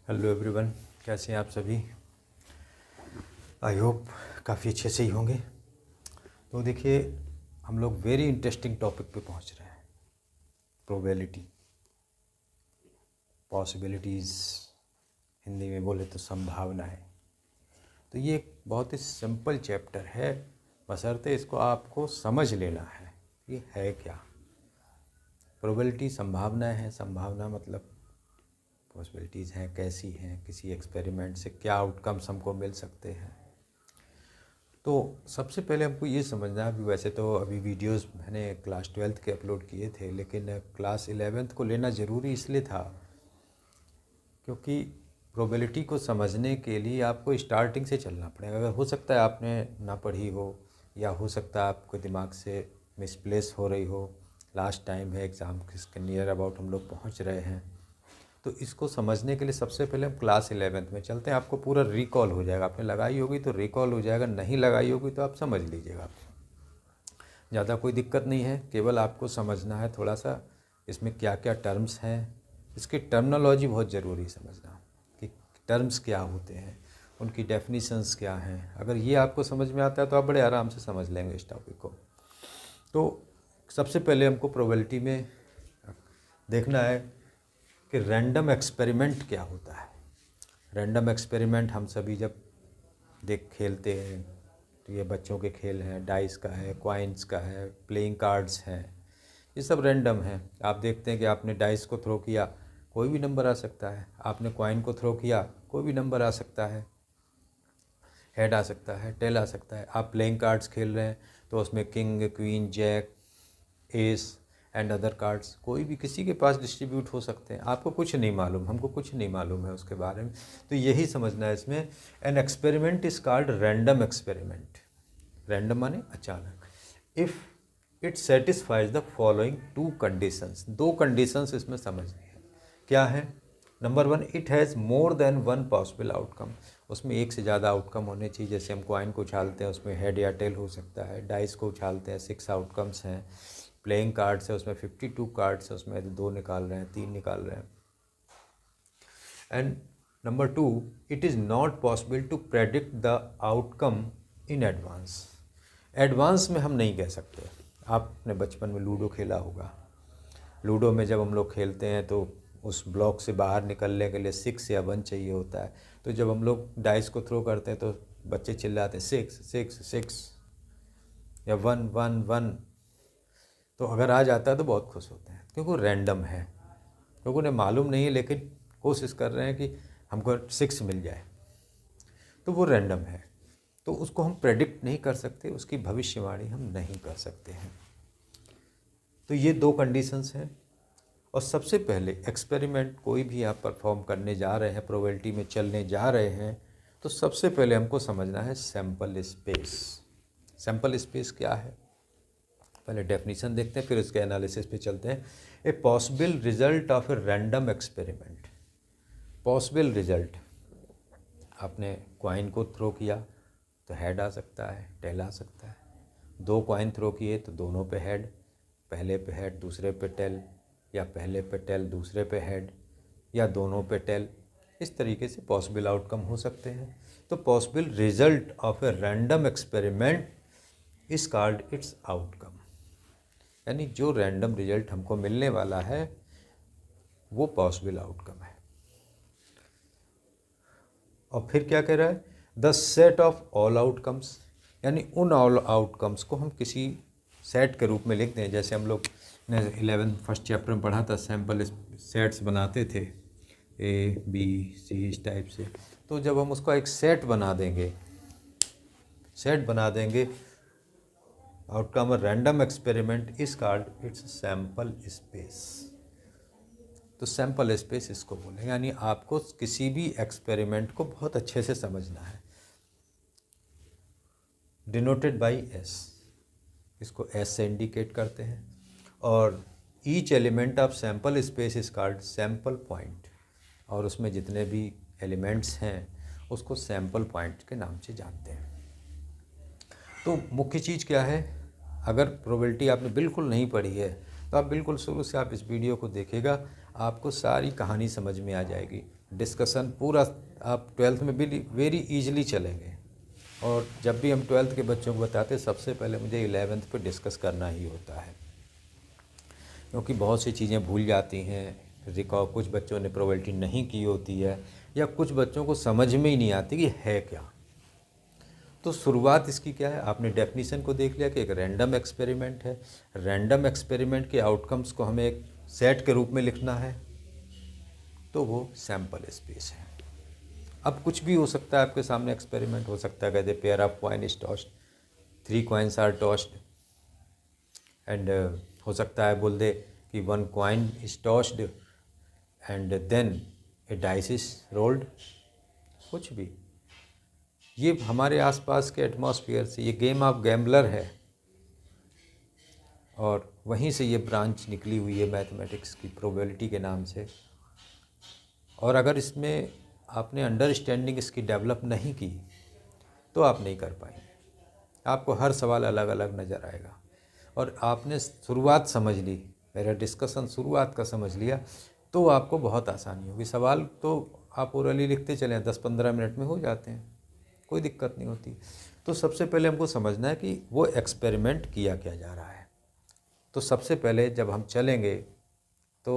Hello everyone, कैसे हैं आप सभी। आई होप काफ़ी अच्छे से ही होंगे। तो देखिए, हम लोग वेरी इंटरेस्टिंग टॉपिक पे पहुंच रहे हैं। प्रोबेबिलिटी, पॉसिबिलिटीज़, हिंदी में बोले तो संभावनाएं। तो ये एक बहुत ही सिंपल चैप्टर है, बशर्ते इसको आपको समझ लेना है ये है क्या। प्रोबेबिलिटी संभावना है। संभावना मतलब पॉसिबिलिटीज़ हैं, कैसी हैं, किसी एक्सपेरिमेंट से क्या आउटकम्स हमको मिल सकते हैं। तो सबसे पहले हमको ये समझना है, वैसे तो अभी वीडियोस मैंने क्लास 12th के अपलोड किए थे, लेकिन क्लास 11th को लेना ज़रूरी इसलिए था क्योंकि प्रोबेबिलिटी को समझने के लिए आपको स्टार्टिंग से चलना पड़ेगा। अगर हो सकता है आपने ना पढ़ी हो, या हो सकता है आपको दिमाग से मिसप्लेस हो रही हो, लास्ट टाइम है एग्ज़ाम के नियर अबाउट हम लोग पहुँच रहे हैं। तो इसको समझने के लिए सबसे पहले हम क्लास 11th में चलते हैं। आपको पूरा रिकॉल हो जाएगा, आपने लगाई होगी तो रिकॉल हो जाएगा, नहीं लगाई होगी तो आप समझ लीजिएगा। ज़्यादा कोई दिक्कत नहीं है, केवल आपको समझना है थोड़ा सा इसमें क्या क्या टर्म्स हैं। इसकी टर्मिनोलॉजी बहुत ज़रूरी समझना कि टर्म्स क्या होते हैं, उनकी डेफिनीशंस क्या हैं। अगर ये आपको समझ में आता है तो आप बड़े आराम से समझ लेंगे इस टॉपिक को। तो सबसे पहले हमको प्रोबेबिलिटी में देखना है कि रैंडम एक्सपेरिमेंट क्या होता है। रैंडम एक्सपेरिमेंट हम सभी जब खेलते हैं तो ये बच्चों के खेल हैं, डाइस का है, कॉइन्स का है, प्लेइंग कार्ड्स हैं, ये सब रैंडम हैं। आप देखते हैं कि आपने डाइस को थ्रो किया, कोई भी नंबर आ सकता है। आपने कॉइन को थ्रो किया, कोई भी नंबर आ सकता है, हेड आ सकता है, टेल आ सकता है। आप प्लेइंग कार्ड्स खेल रहे हैं तो उसमें king, queen, jack, ace and other cards कोई भी किसी के पास डिस्ट्रीब्यूट हो सकते हैं। आपको कुछ नहीं मालूम, हमको कुछ नहीं मालूम है उसके बारे में। तो यही समझना है इसमें। An experiment is called random experiment. Random माने अचानक। If it satisfies the following to conditions. दो कंडीशंस इसमें समझनी है। क्या है? Number 1, it has more than one possible outcome. उसमें एक से ज़्यादा आउटकम होने चाहिए। जैसे हम कॉइन को उछालते हैं, उसमें हेड या टेल हो सकता है। डाइस को उछालते हैं, 6 आउटकम्स हैं। प्लेइंग कार्ड्स है, उसमें 52 कार्ड्स है, उसमें 2 निकाल रहे हैं, 3 निकाल रहे हैं। And number 2, it is not possible to predict the outcome in advance. Advance में हम नहीं कह सकते। आपने बचपन में लूडो खेला होगा। लूडो में जब हम लोग खेलते हैं तो उस ब्लॉक से बाहर निकलने के लिए 6 या 1 चाहिए होता है। तो जब हम लोग डाइस को थ्रो करते हैं तो बच्चे चिल्लाते हैं 6 6 6 या 1 1 1। तो अगर आ जाता है तो बहुत खुश होते हैं, क्योंकि वो रैंडम है। लोगों ने मालूम नहीं है लेकिन कोशिश कर रहे हैं कि हमको 6 मिल जाए, तो वो रैंडम है। तो उसको हम प्रेडिक्ट नहीं कर सकते, उसकी भविष्यवाणी हम नहीं कर सकते हैं। तो ये 2 कंडीशंस हैं। और सबसे पहले एक्सपेरिमेंट कोई भी आप परफॉर्म करने जा रहे हैं, प्रोबेबिलिटी में चलने जा रहे हैं, तो सबसे पहले हमको समझना है सैंपल स्पेस। सैंपल स्पेस क्या है? पहले डेफिनेशन देखते हैं, फिर उसके एनालिसिस पे चलते हैं। A possible result of a random experiment. Possible result, आपने कॉइन को थ्रो किया तो हेड आ सकता है, टेल आ सकता है। 2 कॉइन थ्रो किए तो दोनों पे हेड, पहले पे हेड दूसरे पे टेल, या पहले पे टेल दूसरे पे हेड, या दोनों पे टेल। इस तरीके से पॉसिबल आउटकम हो सकते हैं। तो possible result of a random experiment is called its outcome. यानी जो रैंडम रिजल्ट हमको मिलने वाला है वो पॉसिबल आउटकम है। और फिर क्या कह रहा है? The set of all outcomes, यानी उन ऑल आउटकम्स को हम किसी सेट के रूप में लिखते हैं। जैसे हम लोग ने 11 फर्स्ट चैप्टर में पढ़ा था, सैम्पल सेट्स बनाते थे A B C इस टाइप से। तो जब हम उसका एक सेट बना देंगे, outcome random experiment is called its sample space. तो सैंपल स्पेस इसको बोलेंगे। यानी आपको किसी भी एक्सपेरिमेंट को बहुत अच्छे से समझना है। डिनोटेड बाई S, इसको S से इंडिकेट करते हैं। और each element of sample space is called sample point. और उसमें जितने भी एलिमेंट्स हैं उसको सैंपल पॉइंट के नाम से जानते हैं। तो मुख्य चीज़ क्या है? अगर प्रोबेबिलिटी आपने बिल्कुल नहीं पढ़ी है तो आप बिल्कुल शुरू से आप इस वीडियो को देखिएगा, आपको सारी कहानी समझ में आ जाएगी। डिस्कशन पूरा आप 12th में भी वेरी इजीली चलेंगे। और जब भी हम 12th के बच्चों को बताते हैं सबसे पहले मुझे 11th पे डिस्कस करना ही होता है, क्योंकि बहुत सी चीज़ें भूल जाती हैं। रिकॉल कुछ बच्चों ने प्रोबेबिलिटी नहीं की होती है, या कुछ बच्चों को समझ में ही नहीं आती कि है क्या। तो शुरुआत इसकी क्या है, आपने डेफिनीशन को देख लिया कि एक रैंडम एक्सपेरिमेंट है। रैंडम एक्सपेरिमेंट के आउटकम्स को हमें एक सेट के रूप में लिखना है, तो वो सैम्पल स्पेस है। अब कुछ भी हो सकता है, आपके सामने एक्सपेरिमेंट हो सकता है, कहते pair of coin is tossed, 3 coins are tossed, and हो सकता है बोल दे कि 1 coin is tossed and then a dice is rolled, कुछ भी। ये हमारे आसपास के एटमॉस्फेयर से, ये गेम ऑफ गैम्बलर है, और वहीं से ये ब्रांच निकली हुई है मैथमेटिक्स की प्रोबेबिलिटी के नाम से। और अगर इसमें आपने अंडरस्टैंडिंग इसकी डेवलप नहीं की तो आप नहीं कर पाएंगे। आपको हर सवाल अलग अलग नज़र आएगा, और आपने शुरुआत समझ ली, मेरा डिस्कशन शुरुआत का समझ लिया, तो आपको बहुत आसानी होगी। सवाल तो आप ओरली लिखते चलें, 10-15 मिनट में हो जाते हैं, कोई दिक्कत नहीं होती। तो सबसे पहले हमको समझना है कि वो एक्सपेरिमेंट किया क्या जा रहा है। तो सबसे पहले जब हम चलेंगे तो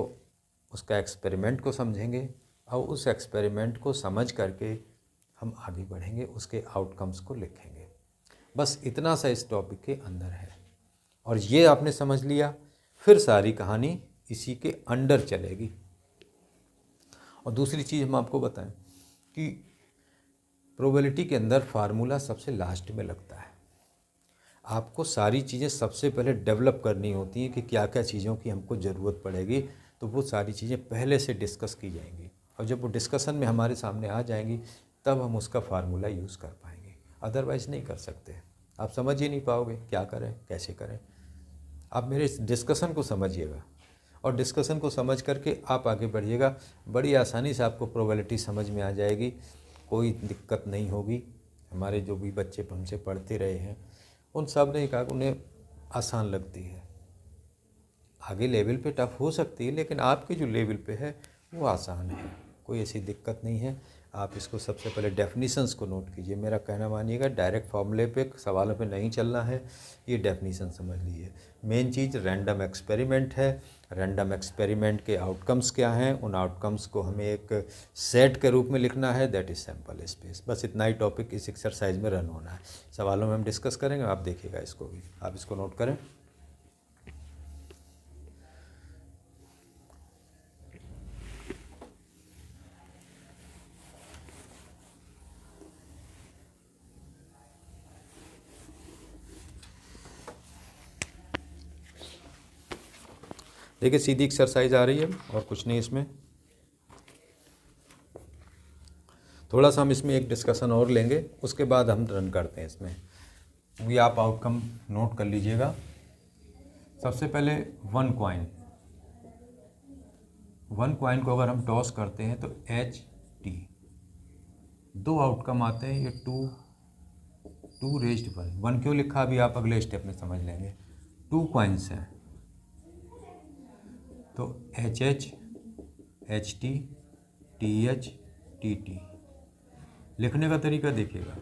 उसका एक्सपेरिमेंट को समझेंगे, और उस एक्सपेरिमेंट को समझ करके हम आगे बढ़ेंगे, उसके आउटकम्स को लिखेंगे। बस इतना सा इस टॉपिक के अंदर है, और ये आपने समझ लिया, फिर सारी कहानी इसी के अंडर चलेगी। और दूसरी चीज़ हम आपको बताएं कि प्रोबेबिलिटी के अंदर फार्मूला सबसे लास्ट में लगता है। आपको सारी चीज़ें सबसे पहले डेवलप करनी होती हैं कि क्या क्या चीज़ों की हमको ज़रूरत पड़ेगी, तो वो सारी चीज़ें पहले से डिस्कस की जाएंगी, और जब वो डिस्कशन में हमारे सामने आ जाएंगी तब हम उसका फार्मूला यूज़ कर पाएंगे, अदरवाइज़ नहीं कर सकते। आप समझ ही नहीं पाओगे क्या करें कैसे करें। आप मेरे इस डिस्कशन को समझिएगा, और डिस्कशन को समझ करके आप आगे बढ़िएगा, बड़ी आसानी से आपको प्रोबेबिलिटी समझ में आ जाएगी, कोई दिक्कत नहीं होगी। हमारे जो भी बच्चे हमसे पढ़ते रहे हैं उन सब ने कहा उन्हें आसान लगती है। आगे लेवल पे टफ हो सकती है, लेकिन आपके जो लेवल पे है वो आसान है, कोई ऐसी दिक्कत नहीं है। आप इसको सबसे पहले डेफिनीशंस को नोट कीजिए, मेरा कहना मानिएगा, डायरेक्ट फॉर्मूले पे सवालों पे नहीं चलना है, ये डेफिनीशन समझ लीजिए। मेन चीज़ रैंडम एक्सपेरिमेंट है। रैंडम एक्सपेरिमेंट के आउटकम्स क्या हैं, उन आउटकम्स को हमें एक सेट के रूप में लिखना है, दैट इज़ सैम्पल स्पेस। बस इतना ही टॉपिक इस एक्सरसाइज में रन होना है। सवालों में हम डिस्कस करेंगे, आप देखिएगा इसको भी, आप इसको नोट करें। देखिए सीधी एक्सरसाइज आ रही है और कुछ नहीं इसमें। थोड़ा सा हम इसमें एक डिस्कशन और लेंगे, उसके बाद हम रन करते हैं इसमें। ये आप आउटकम नोट कर लीजिएगा। सबसे पहले 1 कॉइन को अगर हम टॉस करते हैं तो HT, 2 आउटकम आते हैं, ये 2 रेज्ड 1 क्यों लिखा अभी आप अगले स्टेप में समझ लेंगे। 2 कॉइन्स हैं तो HH, HT, TH, TT। लिखने का तरीका देखिएगा,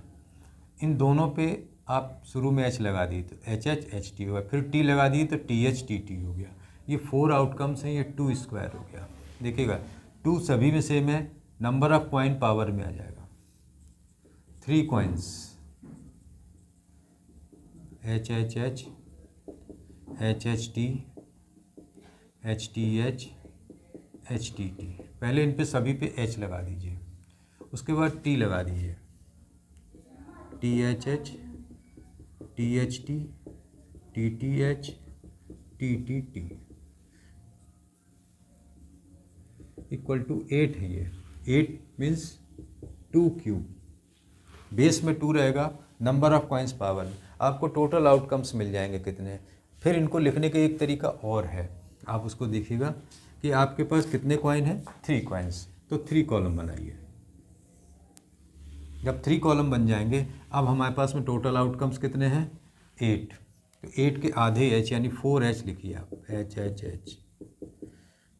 इन दोनों पे आप शुरू में H लगा दिए तो HH, HT हो गया, फिर T लगा दिए तो TH, TT हो गया। ये 4 आउटकम्स हैं, ये 2 स्क्वायर हो गया। देखिएगा 2 सभी में सेम है, नंबर ऑफ कॉइन पावर में आ जाएगा। 3 coins HHH, HHT, HTH, HTT। पहले इन पे सभी पे H लगा दीजिए, उसके बाद T लगा दीजिए, THH, THT, TTH, TTT equal to 8 है। ये 8 मीन्स 2 क्यूब, बेस में 2 रहेगा, नंबर ऑफ कॉइन्स पावर। आपको टोटल आउटकम्स मिल जाएंगे कितने। फिर इनको लिखने का एक तरीका और है, आप उसको देखिएगा कि आपके पास कितने कॉइन हैं, 3 कॉइन्स, तो 3 कॉलम बनाइए। जब 3 कॉलम बन जाएंगे, अब हमारे पास में टोटल आउटकम्स कितने हैं, 8। तो 8 के आधे H यानी 4H लिखिए आप, HHH।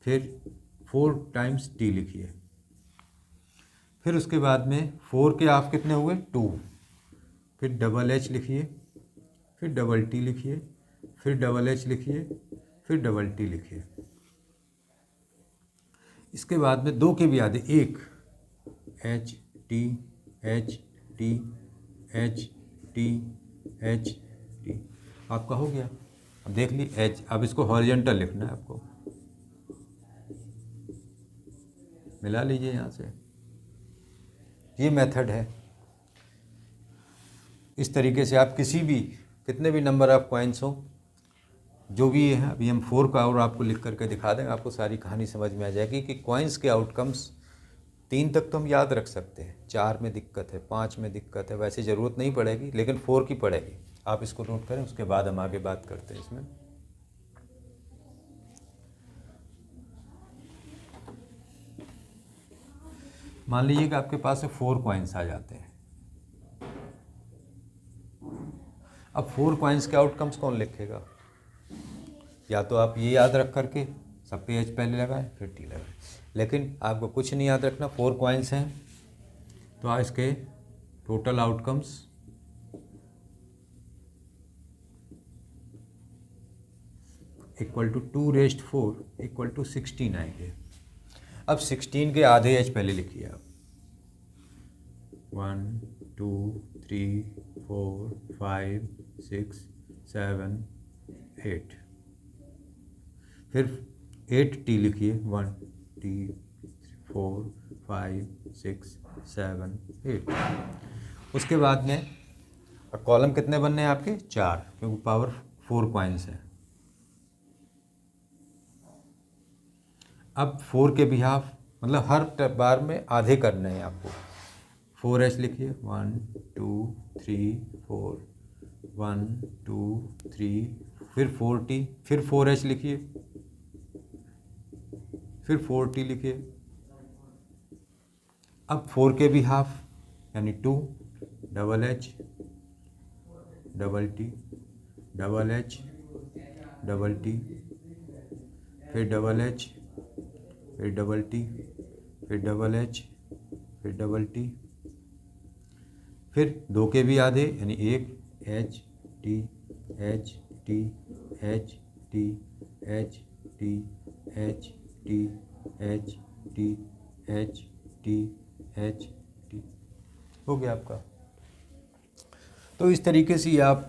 फिर 4 टाइम्स T लिखिए, फिर उसके बाद में 4 के हाफ कितने हुए 2, फिर डबल एच लिखिए, फिर डबल टी लिखिए, फिर डबल एच लिखिए, फिर डबल टी लिखिए। इसके बाद में 2 के भी आधे 1 H T H T H T H T, आपका हो गया। अब देख ली एच, अब इसको हॉरिजॉन्टल लिखना है आपको, मिला लीजिए यहाँ से, ये मेथड है। इस तरीके से आप किसी भी, कितने भी नंबर ऑफ कॉइन्स हो, जो भी है, अभी हम 4 का और आपको लिख करके दिखा देंगे, आपको सारी कहानी समझ में आ जाएगी कि कॉइन्स के आउटकम्स 3 तक तो हम याद रख सकते हैं, 4 में दिक्कत है, 5 में दिक्कत है, वैसे ज़रूरत नहीं पड़ेगी, लेकिन 4 की पड़ेगी। आप इसको नोट करें, उसके बाद हम आगे बात करते हैं इसमें। मान लीजिए कि आपके पास से 4 कॉइन्स आ जाते हैं। अब 4 कॉइन्स के आउटकम्स कौन लिखेगा? या तो आप ये याद रख करके सब पे एच पहले लगाएं, फिर टी लगाएं, लेकिन आपको कुछ नहीं याद रखना। 4 कॉइन्स हैं तो आप इसके total outcomes equal to 2⁴ equal to 16 आएंगे। अब 16 के आधे एच पहले लिखिए आप, 1 2 3 4 5 6 7 8, फिर 8 टी लिखिए, 1 टी 4 5 6 7 8। उसके बाद में कॉलम कितने बनने हैं आपके? 4, क्योंकि पावर 4 कॉइन्स है। अब 4 के बिहाफ, मतलब हर बार में आधे करने हैं आपको। 4h लिखिए, 1 2 3 4, 1 2 3, फिर 4t, फिर 4h लिखिए, फिर 4t लिखिए। अब 4 के भी हाफ यानी 2, double H double T double H double T, फिर डबल एच, फिर डबल टी, फिर डबल एच, फिर डबल टी, फिर 2 के भी आधे यानी 1 H T H T H T H T H T H T H T H T, हो गया आपका। तो इस तरीके से आप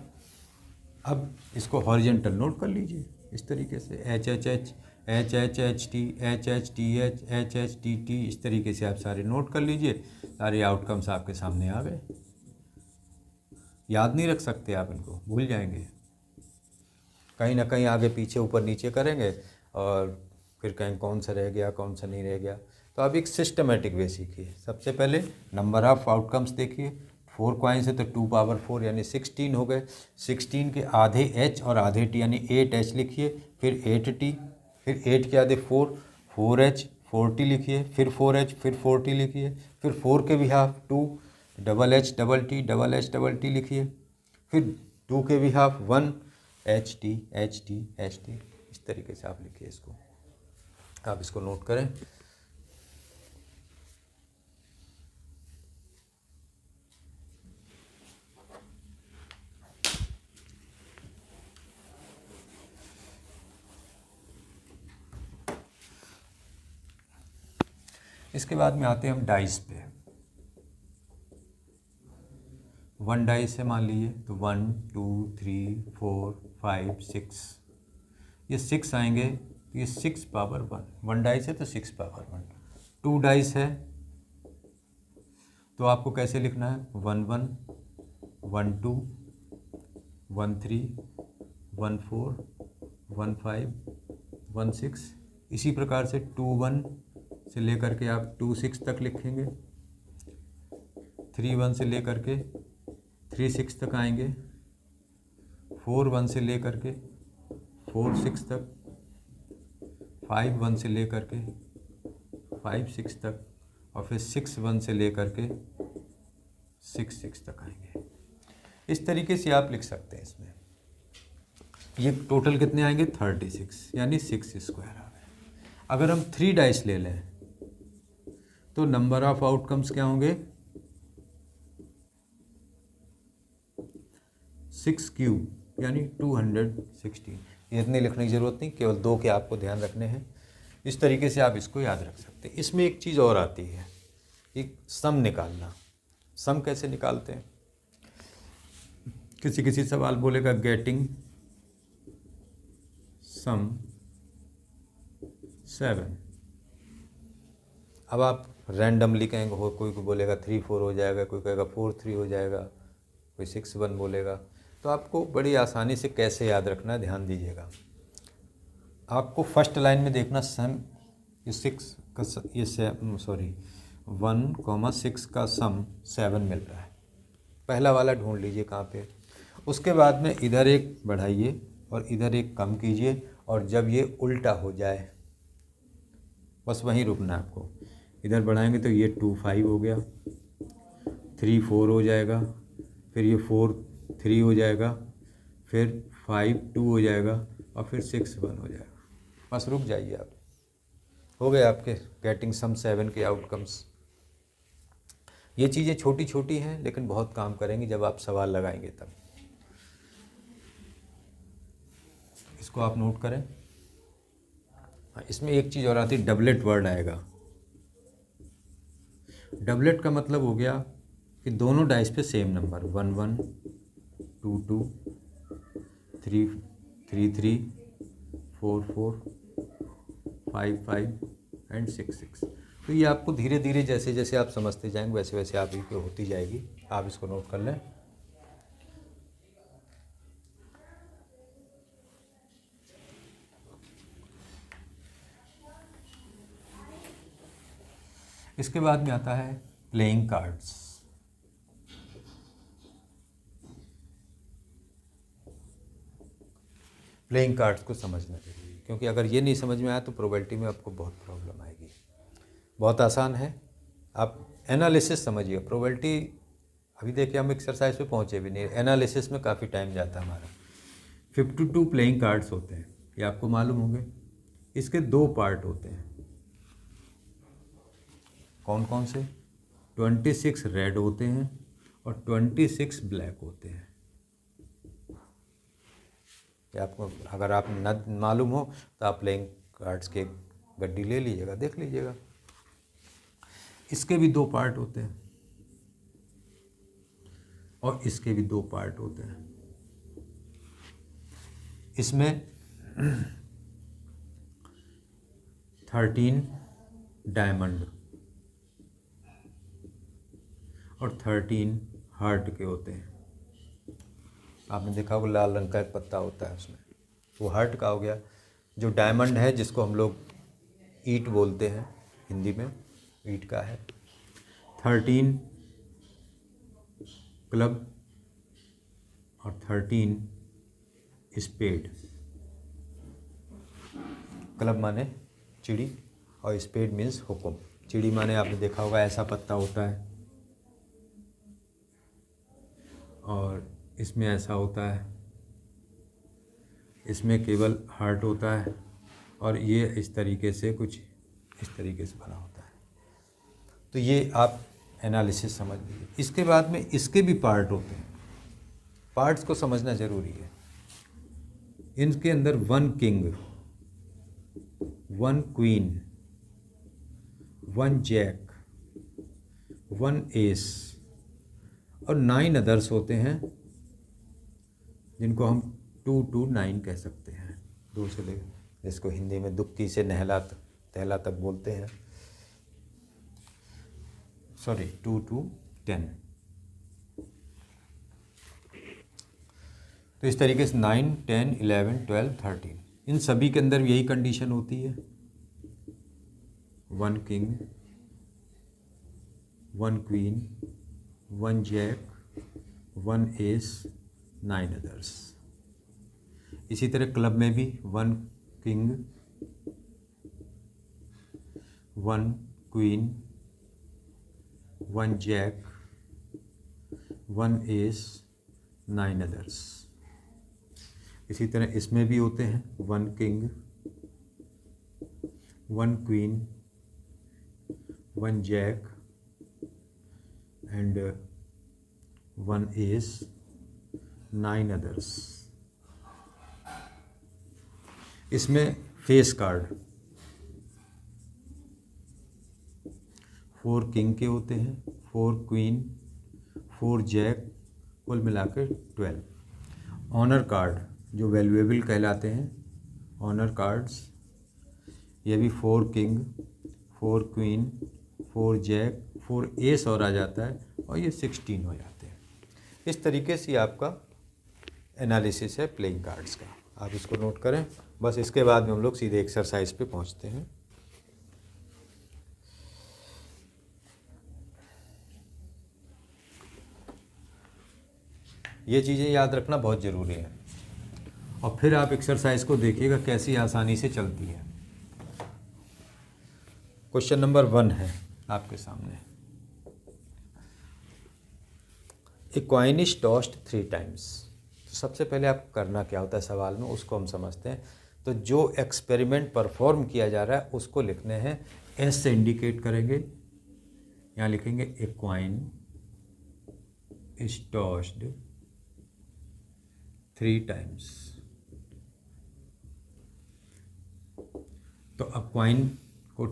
अब इसको हॉरिजॉन्टल नोट कर लीजिए इस तरीके से, H H H H H H T H H T H H H T T, इस तरीके से आप सारे नोट कर लीजिए। सारे आउटकम्स आपके सामने आ गए। याद नहीं रख सकते आप, इनको भूल जाएंगे, कहीं ना कहीं आगे पीछे ऊपर नीचे करेंगे और फिर कहीं कौन सा रह गया कौन सा नहीं रह गया। तो आप एक सिस्टमेटिक वे सीखिए। सबसे पहले नंबर ऑफ आउटकम्स देखिए, 4 कॉइन्स है तो 2 पावर 4 यानी 16 हो गए। 16 के आधे एच और आधे टी यानी 8h लिखिए, फिर 8t, फिर 8 के आधे 4, 4h 4t लिखिए, फिर 4h, फिर 4t लिखिए, फिर 4 के भी half 2, double H double T double H double T लिखिए, फिर 2 के भी half 1 H T H T H T. इस तरीके से आप लिखिए इसको, आप इसको नोट करें। इसके बाद में आते हैं हम डाइस पे। 1 डाइस है मान लीजिए, तो 1 2 3 4 5 6, ये 6 आएंगे तो ये 6 पावर 1। 1 डाइस है तो 6 पावर 1। 2 डाइस है तो आपको कैसे लिखना है? 1 1 1 2 1 3 1 4 1 5 1 6। इसी प्रकार से 2 1 से लेकर के आप 2 6 तक लिखेंगे, 3 1 से लेकर के 3 6 तक आएंगे, 4 1 से लेकर के 4 6 तक, 5 1 से लेकर के 5 6 तक, और फिर 6 1 से लेकर के 6 6 तक आएंगे। इस तरीके से आप लिख सकते हैं इसमें। ये टोटल कितने आएंगे? 36 यानी 6 स्क्वायर आ गए। अगर हम 3 डाइस ले लें तो नंबर ऑफ आउटकम्स क्या होंगे 6 क्यूब यानी 216। इतने लिखने की ज़रूरत नहीं, केवल 2 के आपको ध्यान रखने हैं। इस तरीके से आप इसको याद रख सकते हैं। इसमें एक चीज़ और आती है, एक सम निकालना। सम कैसे निकालते हैं? किसी किसी सवाल बोलेगा गेटिंग सम 7। अब आप रैंडमली कहेंगे, हो कोई बोलेगा 3 4 हो जाएगा, कोई कहेगा 4 3 हो जाएगा, कोई 6 1 बोलेगा। तो आपको बड़ी आसानी से कैसे याद रखना है, ध्यान दीजिएगा। आपको फर्स्ट लाइन में देखना सम, ये 6 का ये 1,6 का सम 7 मिल रहा है। पहला वाला ढूंढ लीजिए कहाँ पे। उसके बाद में इधर एक बढ़ाइए और इधर एक कम कीजिए, और जब ये उल्टा हो जाए बस वहीं रुकना है आपको। इधर बढ़ाएंगे तो ये 2 5 हो गया, 3 4 हो जाएगा, फिर ये 4 3 हो जाएगा, फिर 5 2 हो जाएगा, और फिर 6 1 हो जाएगा। बस रुक जाइए आप, हो गए आपके गेटिंग सम 7 के आउटकम्स। ये चीज़ें छोटी छोटी हैं लेकिन बहुत काम करेंगी जब आप सवाल लगाएंगे तब। इसको आप नोट करें। इसमें एक चीज़ और आती है, डबलेट वर्ड आएगा। डबलेट का मतलब हो गया कि दोनों डाइस पे सेम नंबर 1 1 2 2 3 3 3 4 4 5 5 एंड 6 6। तो ये आपको धीरे धीरे जैसे जैसे आप समझते जाएंगे वैसे वैसे आप ही पे होती जाएगी। आप इसको नोट कर लें। इसके बाद में आता है प्लेइंग कार्ड्स। प्लेइंग कार्ड्स को समझना चाहिए, क्योंकि अगर ये नहीं समझ में आया तो प्रोबेबिलिटी में आपको बहुत प्रॉब्लम आएगी। बहुत आसान है, आप एनालिसिस समझिए। प्रोबेबिलिटी अभी देखिए हम एक्सरसाइज पे पहुँचे भी नहीं, एनालिसिस में काफ़ी टाइम जाता है हमारा। 52 प्लेइंग कार्ड्स होते हैं, ये आपको मालूम होंगे। इसके 2 पार्ट होते हैं। कौन कौन से? 26 रेड होते हैं और 26 ब्लैक होते हैं। ये आपको अगर आप न मालूम हो तो आप प्लेइंग कार्ड्स के गड्डी ले लीजिएगा, देख लीजिएगा। इसके भी 2 पार्ट होते हैं और इसके भी 2 पार्ट होते हैं। इसमें 13 डायमंड और 13 हार्ट के होते हैं। आपने देखा होगा लाल रंग का एक पत्ता होता है उसमें, वो हार्ट का हो गया। जो डायमंड है जिसको हम लोग ईट बोलते हैं हिंदी में, ईट का है। 13 क्लब और 13 स्पेड। क्लब माने चिड़ी और स्पेड मीन्स हुक्म। चिड़ी माने आपने देखा होगा ऐसा पत्ता होता है और इसमें ऐसा होता है, इसमें केवल हार्ट होता है और ये इस तरीके से कुछ इस तरीके से बना होता है। तो ये आप एनालिसिस समझ लीजिए। इसके बाद में इसके भी पार्ट होते हैं, पार्ट्स को समझना ज़रूरी है। इनके अंदर 1 किंग, 1 क्वीन, 1 जैक, 1 एस और 9 अदर्स होते हैं, जिनको हम 2 2 9 कह सकते हैं। 2 से ले, जिसको हिंदी में दुक्की से नहला तहला तक बोलते हैं। सॉरी 2 2 10। तो इस तरीके से 9 10 11 12 13 इन सभी के अंदर यही कंडीशन होती है। 1 king, 1 queen, 1 jack, 1 ace, 9 others. इसी तरह क्लब में भी 1 king, 1 queen, 1 jack, 1 ace, 9 others. इसी तरह इसमें भी होते हैं 1 king, 1 queen, 1 jack and 1 ace, 9 others. इसमें फेस कार्ड 4 किंग के होते हैं, 4 क्वीन, 4 जैक, कुल मिला के 12। ऑनर कार्ड जो वैल्यूएबल कहलाते हैं, ऑनर कार्ड्स, ये भी 4 किंग, 4 क्वीन, 4 जैक, 4 एस और आ जाता है, और ये 16 हो जाते हैं। इस तरीके से आपका एनालिसिस है प्लेइंग कार्ड्स का, आप इसको नोट करें। बस इसके बाद में हम लोग सीधे एक्सरसाइज पे पहुंचते हैं। ये चीज़ें याद रखना बहुत ज़रूरी है, और फिर आप एक्सरसाइज को देखिएगा कैसी आसानी से चलती है। क्वेश्चन नंबर 1 है आपके सामने। ए कॉइन इज टॉस्ड 3 टाइम्स। तो सबसे पहले आप करना क्या होता है सवाल में, उसको हम समझते हैं। तो जो एक्सपेरिमेंट परफॉर्म किया जा रहा है उसको लिखने हैं, एस से इंडिकेट करेंगे, यहाँ लिखेंगे ए कॉइन इज टॉस्ड 3 टाइम्स। तो अब कॉइन को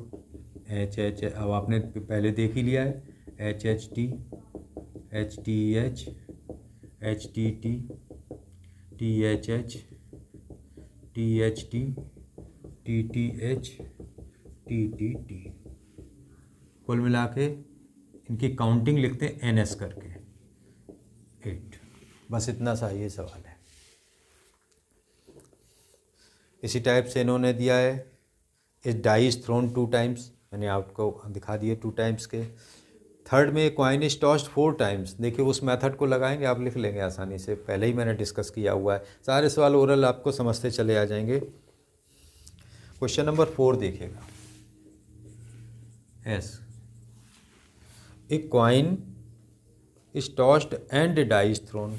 एच एच, अब आपने पहले देख ही लिया है, H H T, H T H, H T T, T H H, T H T, T T H, T T T, कुल मिला के इनकी काउंटिंग लिखते हैं एन एस करके 8। बस इतना सा ये सवाल है। इसी टाइप से इन्होंने दिया है, इस डाई इज थ्रोन 2 टाइम्स, मैंने आपको दिखा दिए 2 टाइम्स के। थर्ड में कॉइन इज टॉस्ड 4 टाइम्स। देखिए उस मेथड को लगाएंगे, आप लिख लेंगे आसानी से, पहले ही मैंने डिस्कस किया हुआ है। सारे सवाल ओरल आपको समझते चले आ जाएंगे। क्वेश्चन नंबर 4 देखिएगा। As a coin is tossed and die is thrown.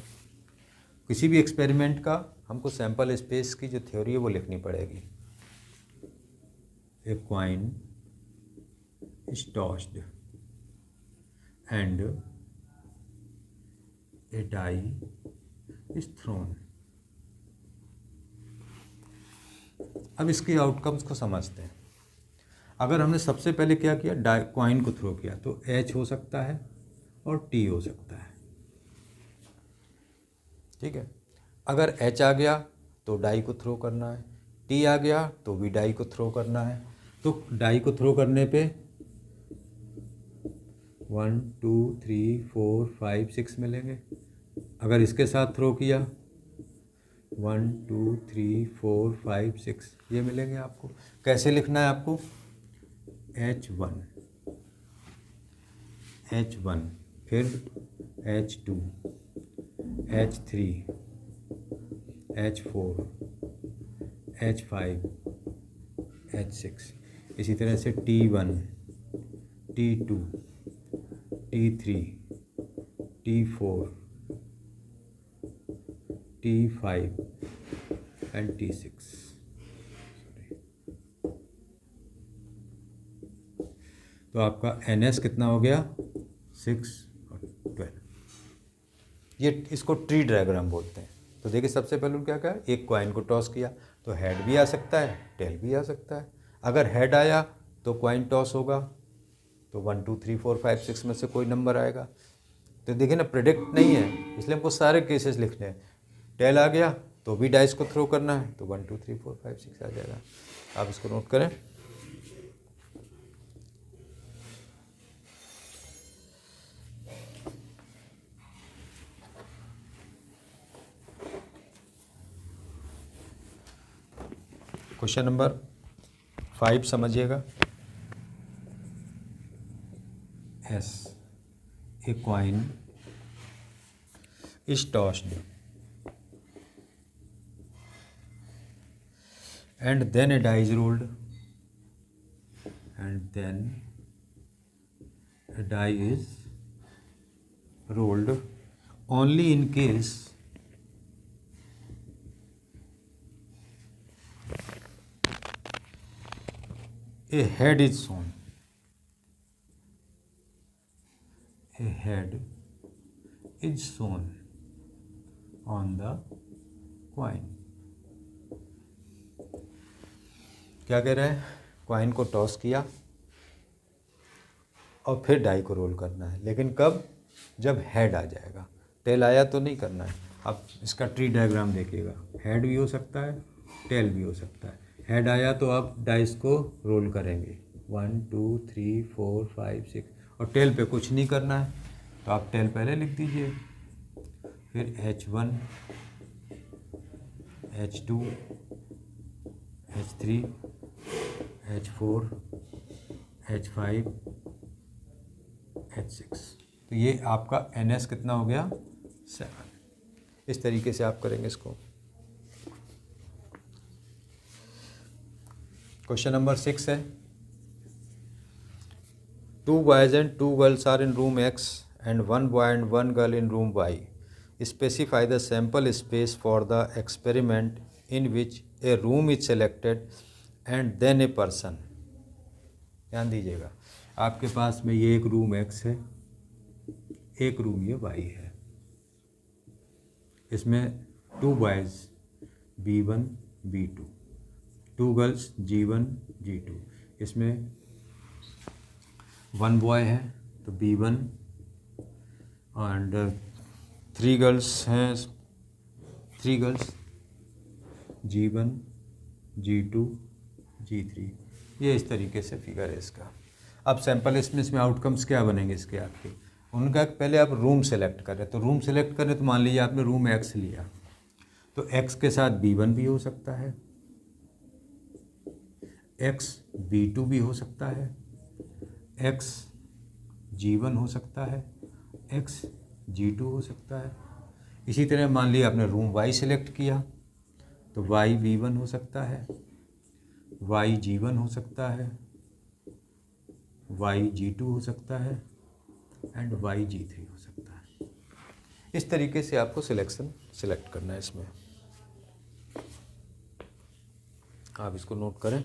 किसी भी एक्सपेरिमेंट का हमको सैंपल स्पेस की जो थ्योरी है वो लिखनी पड़ेगी। A coin is tossed and a die is thrown। अब इसके आउटकम्स को समझते हैं। अगर हमने सबसे पहले क्या किया, डाई कॉइन को थ्रो किया, तो एच हो सकता है और टी हो सकता है, ठीक है। अगर एच आ गया तो डाई को थ्रो करना है, टी आ गया तो भी डाई को थ्रो करना है। तो डाई को थ्रो करने पे 1 2 3 4 5 6 मिलेंगे। अगर इसके साथ थ्रो किया 1 2 3 4 5 6 ये मिलेंगे आपको। कैसे लिखना है आपको, H1, H1, फिर H2, H3, H4, H5, H6। इसी तरह से T1, T2, T3, T4, T5 and T6। तो आपका NS कितना हो गया, 6 और 12। ये इसको ट्री डायग्राम बोलते हैं। तो देखिए सबसे पहले क्या कहा, एक कॉइन को टॉस किया तो हेड भी आ सकता है, टेल भी आ सकता है। अगर हेड आया तो कॉइन टॉस होगा, तो 1 2 3 4 5 6 में से कोई नंबर आएगा। तो देखिए ना, प्रेडिक्ट नहीं है, इसलिए हमको सारे केसेस लिखने हैं। टेल आ गया तो भी डाइस को थ्रो करना है, तो 1 2 3 4 5 6 आ जाएगा। आप इसको नोट करें। क्वेश्चन नंबर 5 समझिएगा। S a coin is tossed and then a die is rolled, and then a die is rolled only in case a head is shown। A head is shown on the coin. क्या कह रहे हैं, coin को toss किया और फिर die को role करना है, लेकिन कब, जब हेड आ जाएगा। टेल आया तो नहीं करना है। अब इसका ट्री डायग्राम देखिएगा, हेड भी हो सकता है, टेल भी हो सकता है। हेड आया तो आप डाइस को रोल करेंगे 1 2 3 4 5 6, और टेल पे कुछ नहीं करना है, तो आप टेल पहले लिख दीजिए। फिर H1 H2 H3 H4 H5 H6। तो ये आपका NS कितना हो गया, 7। इस तरीके से आप करेंगे इसको। क्वेश्चन नंबर 6 है, 2 boys and 2 girls are in room X and 1 boy and 1 girl in room Y. Specify the sample space for the experiment in which a room is selected and then a person. ध्यान दीजिएगा, आपके पास में ये एक room X है, एक room ये Y है। इसमें 2 boys B1 B2, 2 girls G1 G2। इसमें 1 बॉय है तो B1 एंड 3 गर्ल्स हैं, 3 गर्ल्स G1 G2 G3। ये इस तरीके से फिगर है इसका। अब सैम्पल इसमें आउटकम्स क्या बनेंगे इसके आपके, उनका पहले आप रूम सेलेक्ट करें। तो रूम सेलेक्ट करें तो मान लीजिए आपने रूम X लिया, तो X के साथ B1 भी हो सकता है, X B2 भी हो सकता है, X G1 हो सकता है, X G2 हो सकता है। इसी तरह मान लिया आपने रूम Y सेलेक्ट किया तो Y B1 हो सकता है, Y G1 हो सकता है, Y G2 हो सकता है एंड Y G3 हो सकता है। इस तरीके से आपको सेलेक्ट करना है इसमें। आप इसको नोट करें।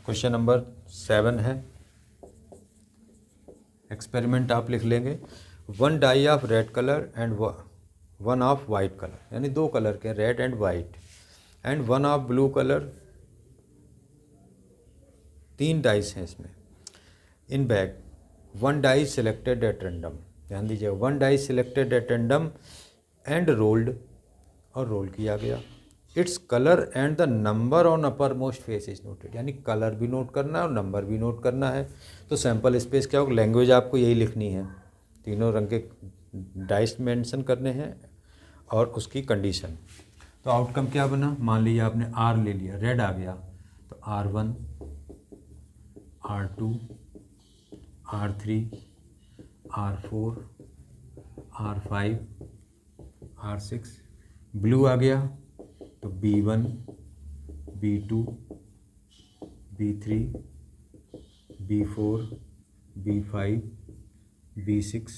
क्वेश्चन नंबर 7 है, एक्सपेरिमेंट आप लिख लेंगे। 1 die of red colour and 1 of white colour, यानी 2 कलर के, red and white, and 1 of blue colour. 3 dice हैं इसमें। In bag 1 die selected at random, ध्यान दीजिए 1 die selected at random and rolled, और रोल किया गया। Its colour and the number on uppermost face is noted, यानी colour भी note करना है और नंबर भी नोट करना है। तो सैम्पल स्पेस क्या होगा, लैंग्वेज आपको यही लिखनी है, तीनों रंग के डाइस मेंशन करने हैं और उसकी कंडीशन। तो आउटकम क्या बना, मान लीजिए आपने R ले लिया, रेड आ गया, तो R1 R2 R3 R4 R5 R6। Blue आ गया तो B1 B2 B3 B4 B5 B6।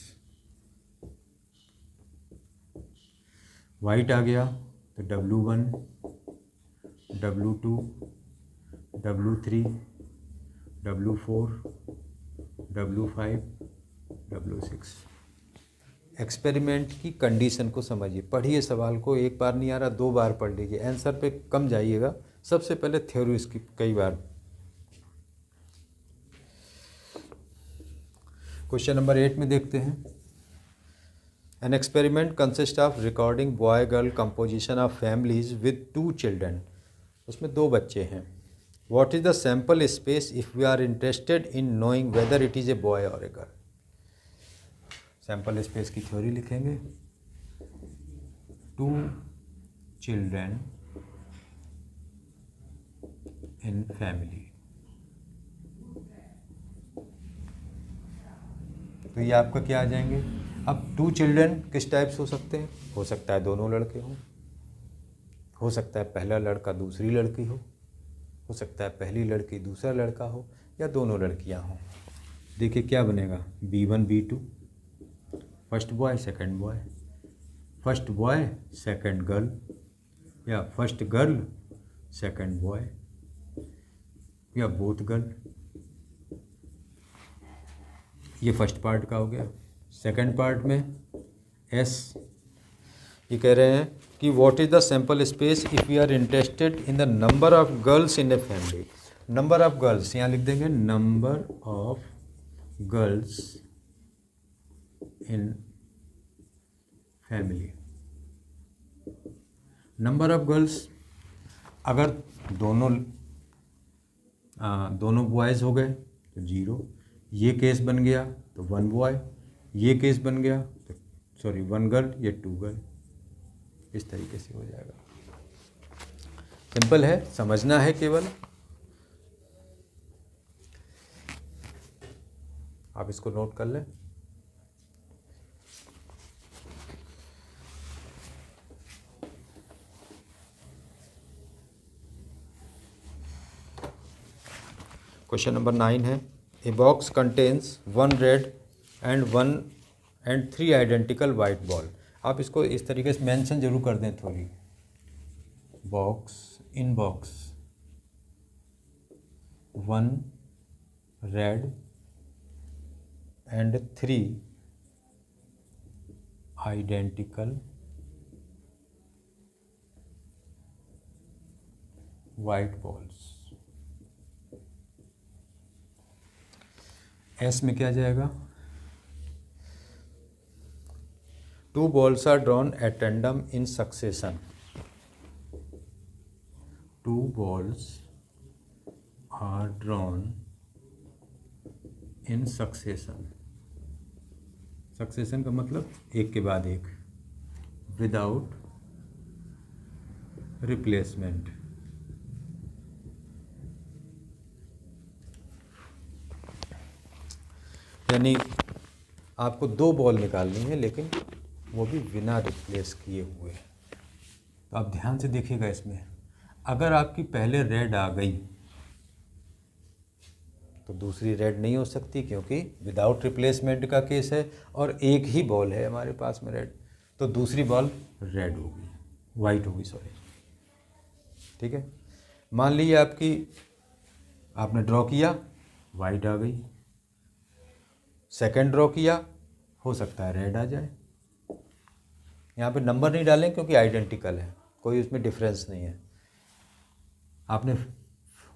White आ गया तो W1 W2 W3 W4 W5 W6। Experiment की कंडीशन को समझिए, पढ़िए सवाल को, एक बार नहीं आ रहा 2 बार पढ़ लीजिए, आंसर पे कम जाइएगा। सबसे पहले थ्योरी इसकी कई बार। क्वेश्चन नंबर 8 में देखते हैं, an experiment consist of recording boy girl composition of families with 2 children. उसमें 2 बच्चे हैं। What is the sample space if we are interested in knowing whether it is a boy और a girl. Sample space की theory लिखेंगे, 2 children in family. तो ये आपका क्या आ जाएंगे। अब 2 चिल्ड्रन किस टाइप से हो सकते हैं, हो सकता है दोनों लड़के हों, हो सकता है पहला लड़का दूसरी लड़की हो हो सकता है पहली लड़की दूसरा लड़का हो या दोनों लड़कियां हों। देखिए क्या बनेगा, B1 B2, first boy second boy, first boy second girl, या फर्स्ट गर्ल सेकंड बॉय, या बोथ गर्ल। ये फर्स्ट पार्ट का हो गया। सेकंड पार्ट में एस, ये कह रहे हैं कि what is the sample space if you are interested in the number of girls in a family. Number of girls यहाँ लिख देंगे, number of girls in family. Number of girls, अगर दोनों बॉयज़ हो गए तो 0, ये केस बन गया तो 1 बॉय, ये केस बन गया तो 1 गर्ल, ये 2 गर्ल। इस तरीके से हो जाएगा। सिंपल है, समझना है केवल। आप इसको नोट कर लें। क्वेश्चन नंबर 9 है, a box contains 1 red and 3 identical white ball. आप इसको इस तरीके से मेंशन जरूर कर दें थोड़ी। इन box 1 red and 3 identical white balls. S में क्या जाएगा, 2 balls are drawn at random in succession. 2 balls are drawn in succession. Succession का मतलब एक के बाद एक, विदाउट रिप्लेसमेंट। यानी आपको 2 बॉल निकालनी है, लेकिन वो भी बिना रिप्लेस किए हुए। तो आप ध्यान से देखिएगा इसमें, अगर आपकी पहले रेड आ गई तो दूसरी रेड नहीं हो सकती, क्योंकि विदाउट रिप्लेसमेंट का केस है और एक ही बॉल है हमारे पास में रेड, तो दूसरी बॉल रेड होगी, वाइट होगी, सॉरी। ठीक है, मान लीजिए आपने ड्रॉ किया, वाइट आ गई। सेकंड ड्रॉ किया, हो सकता है रेड आ जाए। यहाँ पे नंबर नहीं डालें क्योंकि आइडेंटिकल है, कोई उसमें डिफरेंस नहीं है। आपने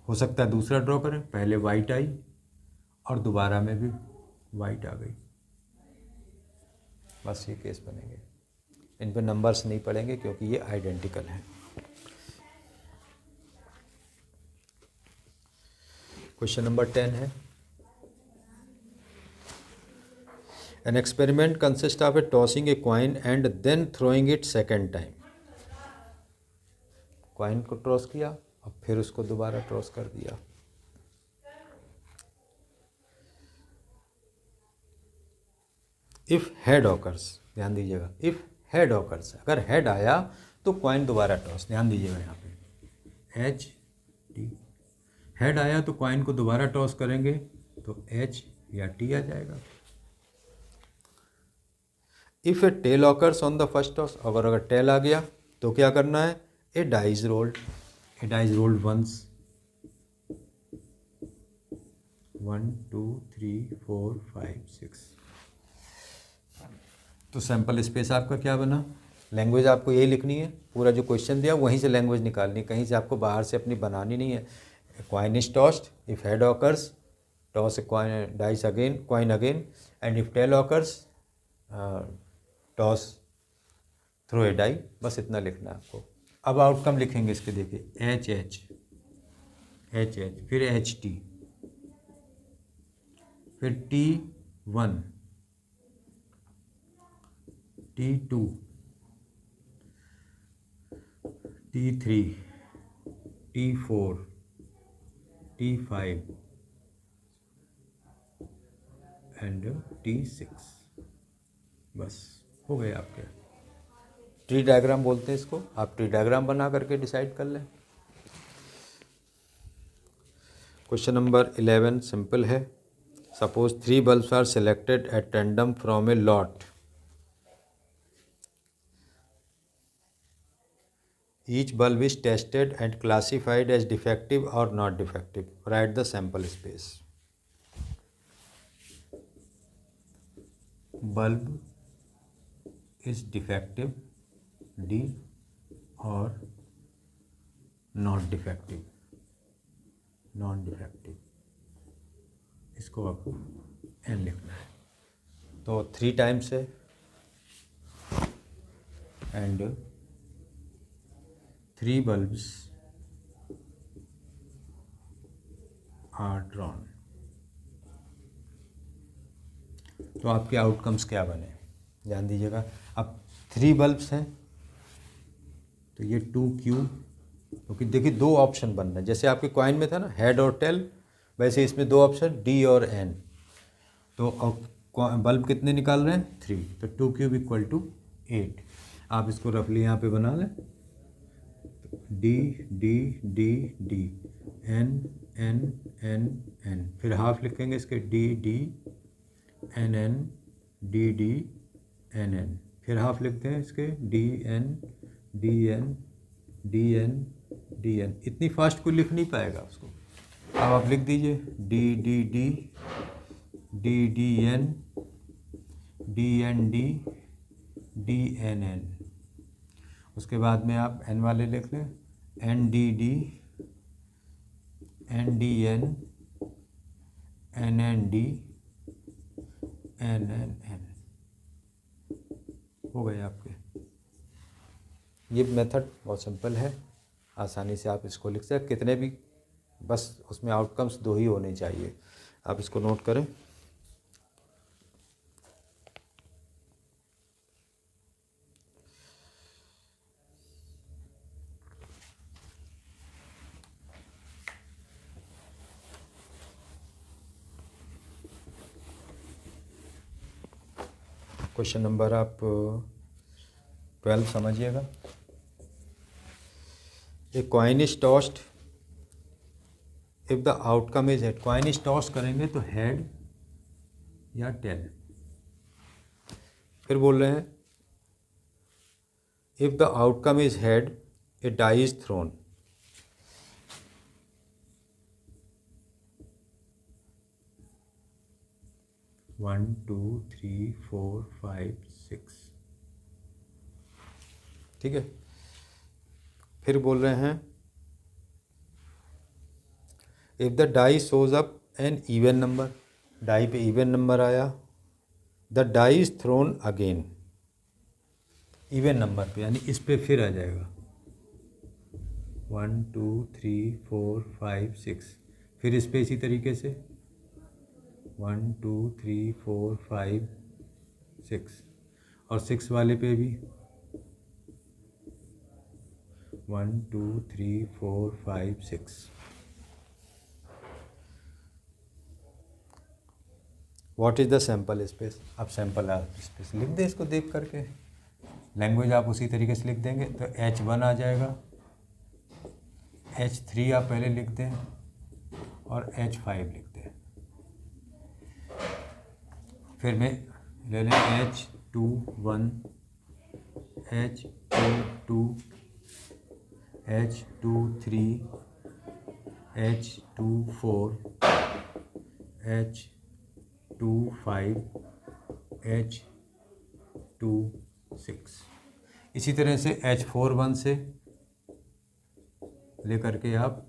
हो सकता है दूसरा ड्रॉ करें, पहले वाइट आई और दोबारा में भी वाइट आ गई, बस ये केस बनेंगे। इन पे नंबर्स नहीं पड़ेंगे क्योंकि ये आइडेंटिकल हैं। क्वेश्चन नंबर 10 है, An experiment consists of tossing a coin and then throwing it second time. Coin को टॉस किया और फिर उसको दोबारा टॉस कर दिया। इफ हेड ऑकर्स, ध्यान दीजिएगा, इफ हेड ऑकर्स, अगर हेड आया तो कॉइन दोबारा टॉस। ध्यान दीजिएगा यहाँ पे HT, हेड आया तो कॉइन को दोबारा टॉस करेंगे तो H या T आ जाएगा। If a tail occurs on the first toss, अगर टेल आ गया तो क्या करना है, ए डाइज रोल्ड वंस, 1 2 3 4 5 6। तो सैम्पल स्पेस आपका क्या बना, लैंग्वेज आपको यही लिखनी है, पूरा जो क्वेश्चन दिया वहीं से लैंग्वेज निकालनी है, कहीं से आपको बाहर से अपनी बनानी नहीं है। Coin is tossed, if head occurs toss a coin dice again coin again, and if tail occurs toss throw a die. बस इतना लिखना है आपको। अब आउटकम लिखेंगे इसके, देखिए HH, फिर HT, फिर T1, T2, T3, T4, T5 and T6। बस हो गए आपके। ट्री डायग्राम बोलते हैं इसको, आप ट्री डायग्राम बना करके डिसाइड कर लें। क्वेश्चन नंबर 11 सिंपल है। Suppose 3 bulbs are selected at random from a lot. Each bulb is tested and classified as defective or not defective. Write the sample space. Bulb is defective, D, or not defective, non defective. इसको अब n लिखना है। तो 3 times है and 3 bulbs are drawn। तो आपके outcomes क्या बने ध्यान दीजिएगा। अब 3 bulbs हैं तो ये 2Q, क्योंकि देखिए 2 ऑप्शन बन रहे हैं। जैसे आपके कॉइन में था ना हेड और टेल, वैसे इसमें 2 ऑप्शन D और N। तो बल्ब कितने निकाल रहे हैं 3, तो 2Q इक्वल टू 8। आप इसको रफली यहाँ पे बना लें, D D D D N N N N, फिर हाफ लिखेंगे इसके D D N N D D N N, फिर हाफ लिखते हैं इसके D N D N D N D N। इतनी फास्ट कोई लिख नहीं पाएगा उसको। अब आप लिख दीजिए D D D D D N D N D D N N। उसके बाद में आप N वाले लिख लें N D D N D N N N D N N N। हो गए आपके। ये मेथड बहुत सिंपल है, आसानी से आप इसको लिख सकते। कितने भी, बस उसमें आउटकम्स 2 ही होने चाहिए। आप इसको नोट करें। क्वेश्चन नंबर आप 12 समझिएगा। A coin is tossed if the outcome is head. Coin is toss करेंगे तो हेड या टेल। फिर बोल रहे हैं if the outcome is head a die is thrown. One 2 3 4 5 6, ठीक है। फिर बोल रहे हैं if the die shows up an even number. Die पे इवन नंबर आया, the die is thrown again. Even number पे यानी इस पे फिर आ जाएगा 1 2 3 4 5 6, फिर इस पे इसी तरीके से 1 2 3 4 5 6, और 6 वाले पे भी 1 2 3 4 5 6। What is the sample space. आप सैम्पल स्पेस लिख दें इसको देख करके। लैंग्वेज आप उसी तरीके से लिख देंगे तो H1 आ जाएगा, H3 आप पहले लिख दें और H5 लिख दें। फिर मैं ले लें H21 H22 H23 H24 H25 H26। इसी तरह से H41 से लेकर के आप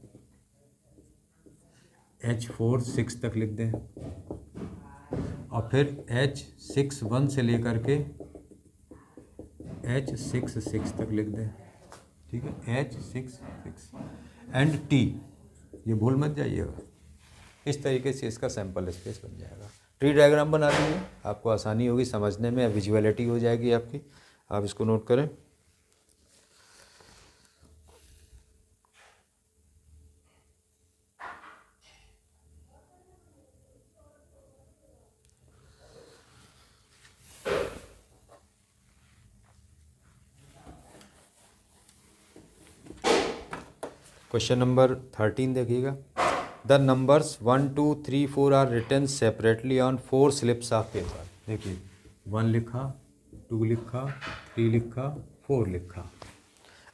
H46 तक लिख दें, और फिर H61 से लेकर के H66 तक लिख दें, ठीक है। H66 एंड T, ये भूल मत जाइएगा। इस तरीके से इसका सैंपल स्पेस बन जाएगा। ट्री डायग्राम बना लीजिए, आपको आसानी होगी समझने में, विजुअलिटी हो जाएगी आपकी। आप इसको नोट करें। क्वेश्चन नंबर 13 देखिएगा। The numbers 1 2 3 4 are written separately on 4 slips of paper. देखिए 1 लिखा, 2 लिखा, 3 लिखा, 4 लिखा।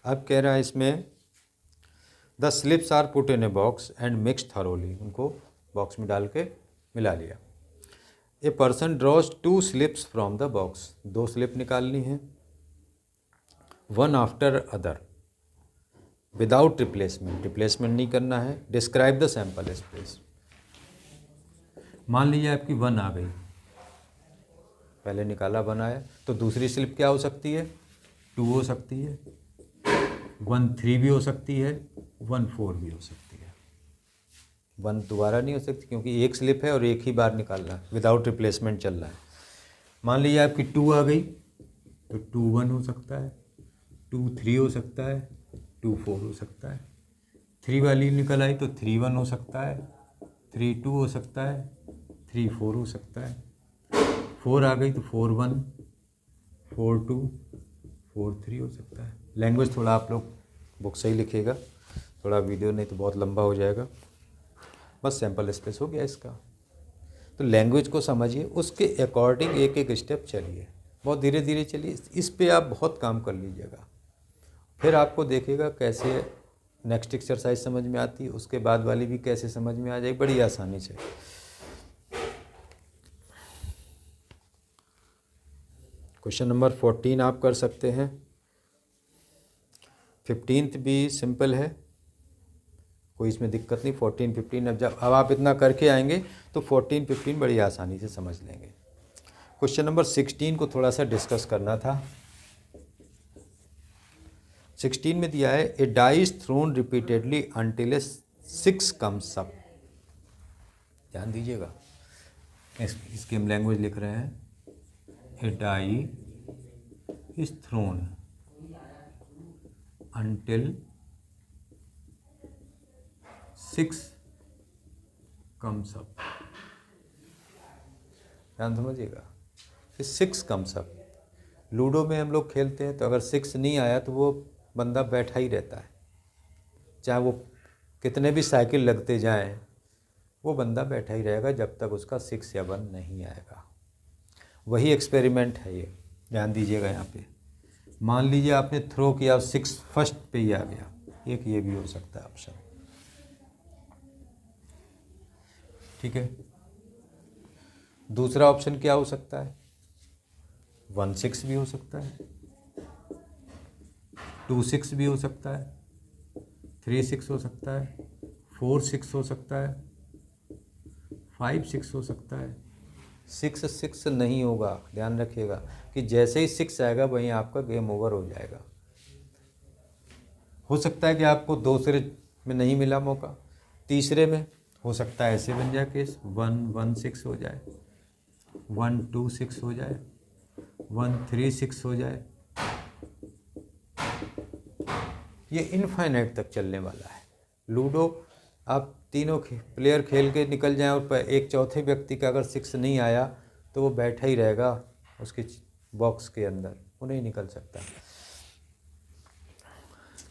अब कह रहा है इसमें the slips are put in a box and mix thoroughly, उनको बॉक्स में डाल के मिला लिया। A person draws 2 slips from the box, 2 slip निकालनी है, one after other without replacement, replacement नहीं करना है। Describe the sample space. मान लीजिए आपकी 1 आ गई, पहले निकाला 1 आया, तो दूसरी स्लिप क्या हो सकती है? 2 हो सकती है, 1 3 भी हो सकती है, 1 4 भी हो सकती है। 1 दोबारा नहीं हो सकती क्योंकि एक स्लिप है और एक ही बार निकालना है, विदाउट रिप्लेसमेंट चल रहा है। मान लीजिए आपकी 2 आ गई, तो 2 1 हो सकता है, 2 3 हो सकता है, 2 4 हो सकता है। 3 वाली निकल आई तो 3 1 हो सकता है, 3 2 हो सकता है, 3 4 हो सकता है। 4 आ गई तो 4 1, 4 2, 4 3 हो सकता है। लैंग्वेज थोड़ा आप लोग बुक से ही लिखिएगा, थोड़ा वीडियो नहीं तो बहुत लंबा हो जाएगा। बस सैम्पल स्पेस हो गया इसका। तो लैंग्वेज को समझिए, उसके अकॉर्डिंग एक एक स्टेप चलिए, बहुत धीरे धीरे चलिए। इस पे आप बहुत काम कर लीजिएगा, फिर आपको देखिएगा कैसे नेक्स्ट एक्सरसाइज समझ में आती है, उसके बाद वाली भी कैसे समझ में आ जाएगी बड़ी आसानी से। क्वेश्चन नंबर 14 आप कर सकते हैं। 15th भी सिंपल है, कोई इसमें दिक्कत नहीं। 14 15 अब आप इतना करके आएंगे तो 14 15 बड़ी आसानी से समझ लेंगे। क्वेश्चन नंबर 16 को थोड़ा सा डिस्कस करना था। 16 में दिया है a die is thrown repeatedly until a 6 comes up. ध्यान दीजिएगा, इसकी हम लैंग्वेज लिख रहे हैं। A die is thrown until 6 comes up. ध्यान समझिएगा, 6 कम्स अप। लूडो में हम लोग खेलते हैं तो अगर 6 नहीं आया तो वो बंदा बैठा ही रहता है, चाहे वो कितने भी साइकिल लगते जाएं, वो बंदा बैठा ही रहेगा जब तक उसका 6 या 1 नहीं आएगा। वही एक्सपेरिमेंट है ये, ध्यान दीजिएगा। यहाँ पे मान लीजिए आपने थ्रो किया, 6 फर्स्ट पे ही आ गया, एक ये भी हो सकता है ऑप्शन, ठीक है। दूसरा ऑप्शन क्या हो सकता है? 1 6 भी हो सकता है, 2 6 भी हो सकता है, 3 6 हो सकता है, 4 6 हो सकता है, 5 6 हो सकता है। 6 6 नहीं होगा, ध्यान रखिएगा कि जैसे ही 6 आएगा वहीं आपका गेम ओवर हो जाएगा। हो सकता है कि आपको दूसरे में नहीं मिला मौका, तीसरे में हो सकता है ऐसे बन जाए केस, 1 1 6 हो जाए, 1 2 6 हो जाए, 1 3 6 हो जाए। ये इनफाइनाइट तक चलने वाला है लूडो। आप तीनों प्लेयर खेल के निकल जाएं और एक चौथे व्यक्ति का अगर 6 नहीं आया तो वो बैठा ही रहेगा उसके बॉक्स के अंदर, वो नहीं निकल सकता।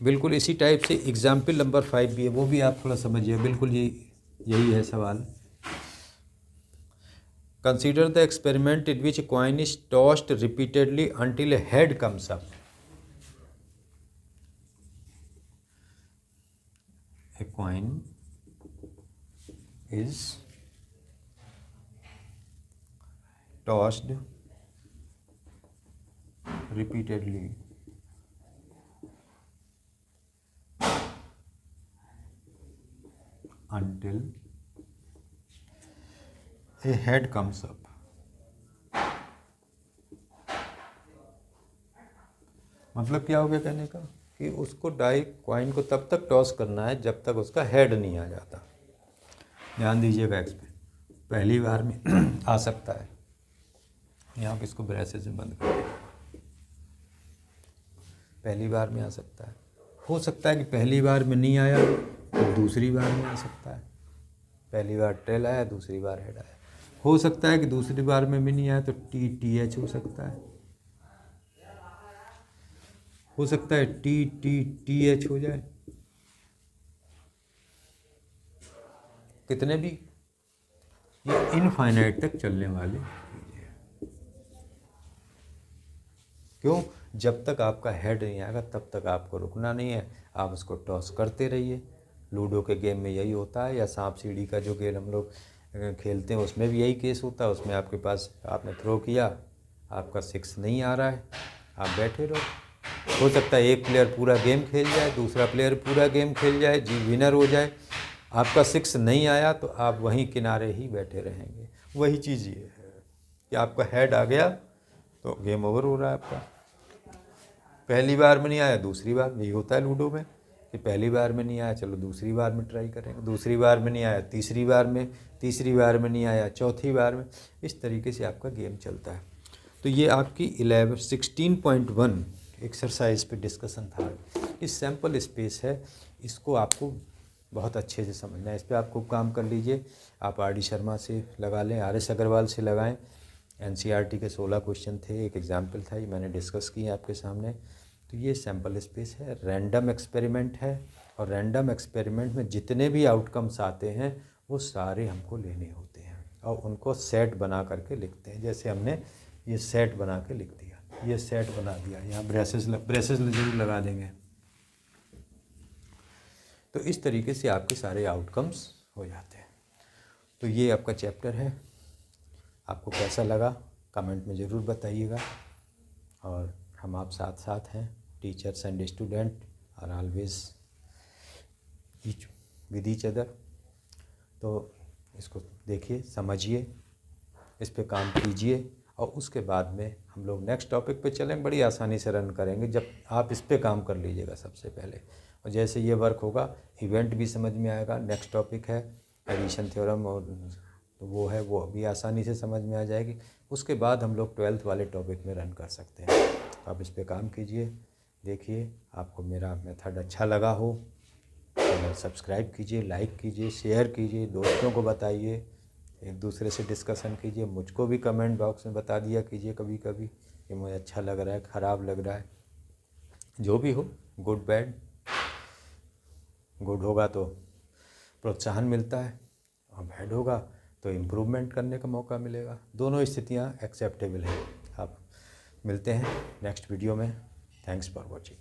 बिल्कुल इसी टाइप से एग्जाम्पल नंबर 5 भी है, वो भी आप थोड़ा समझिए। बिल्कुल यही है सवाल। Consider the experiment in which coin is tossed repeatedly until A head comes up. A coin is tossed repeatedly until a head comes up. मतलब क्या हो गया कहने का कि उसको कॉइन को तब तक टॉस करना है जब तक उसका हेड नहीं आ जाता। ध्यान दीजिएगा इस पर, पहली बार में आ सकता है। यहाँ पे इसको ब्रेसेस से बंद कर, पहली बार में आ सकता है। हो सकता है कि पहली बार में नहीं आया तो दूसरी बार में आ सकता है, पहली बार टेल आया दूसरी बार हेड आया। हो सकता है कि दूसरी बार में भी नहीं आया तो TH हो सकता है, हो सकता है TH हो जाए। कितने भी, ये इनफाइनाइट तक चलने वाले चीज़ें हैं। क्यों? जब तक आपका हेड नहीं आएगा तब तक आपको रुकना नहीं है, आप उसको टॉस करते रहिए। लूडो के गेम में यही होता है, या सांप सीढ़ी का जो गेम हम लोग खेलते हैं उसमें भी यही केस होता है। उसमें आपके पास, आपने थ्रो किया, आपका 6 नहीं आ रहा है, आप बैठे रहो। हो सकता है एक प्लेयर पूरा गेम खेल जाए, दूसरा प्लेयर पूरा गेम खेल जाए, जी विनर हो जाए, आपका 6 नहीं आया तो आप वहीं किनारे ही बैठे रहेंगे। वही चीज़ ये है कि आपका हेड आ गया तो गेम ओवर हो रहा है आपका। पहली बार में नहीं आया, दूसरी बार में, यही होता है लूडो में कि पहली बार में नहीं आया, चलो दूसरी बार में ट्राई करेंगे, दूसरी बार में नहीं आया, तीसरी बार में, तीसरी बार में नहीं आया, चौथी बार में। इस तरीके से आपका गेम चलता है। तो ये आपकी 16.1 एक्सरसाइज पे डिस्कशन था। इस सैम्पल स्पेस है, इसको आपको बहुत अच्छे से समझना है। इस पर आप खूब काम कर लीजिए। आप आर डी शर्मा से लगा लें, आर एस अग्रवाल से लगाएं। एनसीईआरटी के 16 क्वेश्चन थे, एक एग्जाम्पल था, ये मैंने डिस्कस किया आपके सामने। तो ये सैम्पल स्पेस है, रैंडम एक्सपेरिमेंट है, और रैंडम एक्सपेरिमेंट में जितने भी आउटकम्स आते हैं वो सारे हमको लेने होते हैं और उनको सेट बना करके लिखते हैं। जैसे हमने ये सेट बना के लिख दिया, ये सेट बना दिया, यहाँ ब्रेसेस जरूर लगा देंगे। तो इस तरीके से आपके सारे आउटकम्स हो जाते हैं। तो ये आपका चैप्टर है, आपको कैसा लगा कमेंट में ज़रूर बताइएगा। और हम आप साथ साथ हैं, teachers and student are always each with each other. तो इसको देखिए, समझिए, इस पे काम कीजिए, और उसके बाद में हम लोग नेक्स्ट टॉपिक पे चलेंगे। बड़ी आसानी से रन करेंगे जब आप इस पे काम कर लीजिएगा सबसे पहले, और जैसे ये वर्क होगा इवेंट भी समझ में आएगा। नेक्स्ट टॉपिक है एडिशन थ्योरम, और तो वो है, वो भी आसानी से समझ में आ जाएगी। उसके बाद हम लोग 12th वाले टॉपिक में रन कर सकते हैं। आप इस पे काम कीजिए, देखिए आपको मेरा मेथड अच्छा लगा हो तो सब्सक्राइब कीजिए, लाइक कीजिए, शेयर कीजिए, दोस्तों को बताइए, एक दूसरे से डिस्कशन कीजिए। मुझको भी कमेंट बॉक्स में बता दिया कीजिए कभी कभी कि मुझे अच्छा लग रहा है, ख़राब लग रहा है, जो भी हो, गुड बैड। गुड होगा तो प्रोत्साहन मिलता है, और बैड होगा तो इम्प्रूवमेंट करने का मौका मिलेगा। दोनों स्थितियाँ एक्सेप्टेबल हैं। आप मिलते हैं नेक्स्ट वीडियो में। Thanks for watching.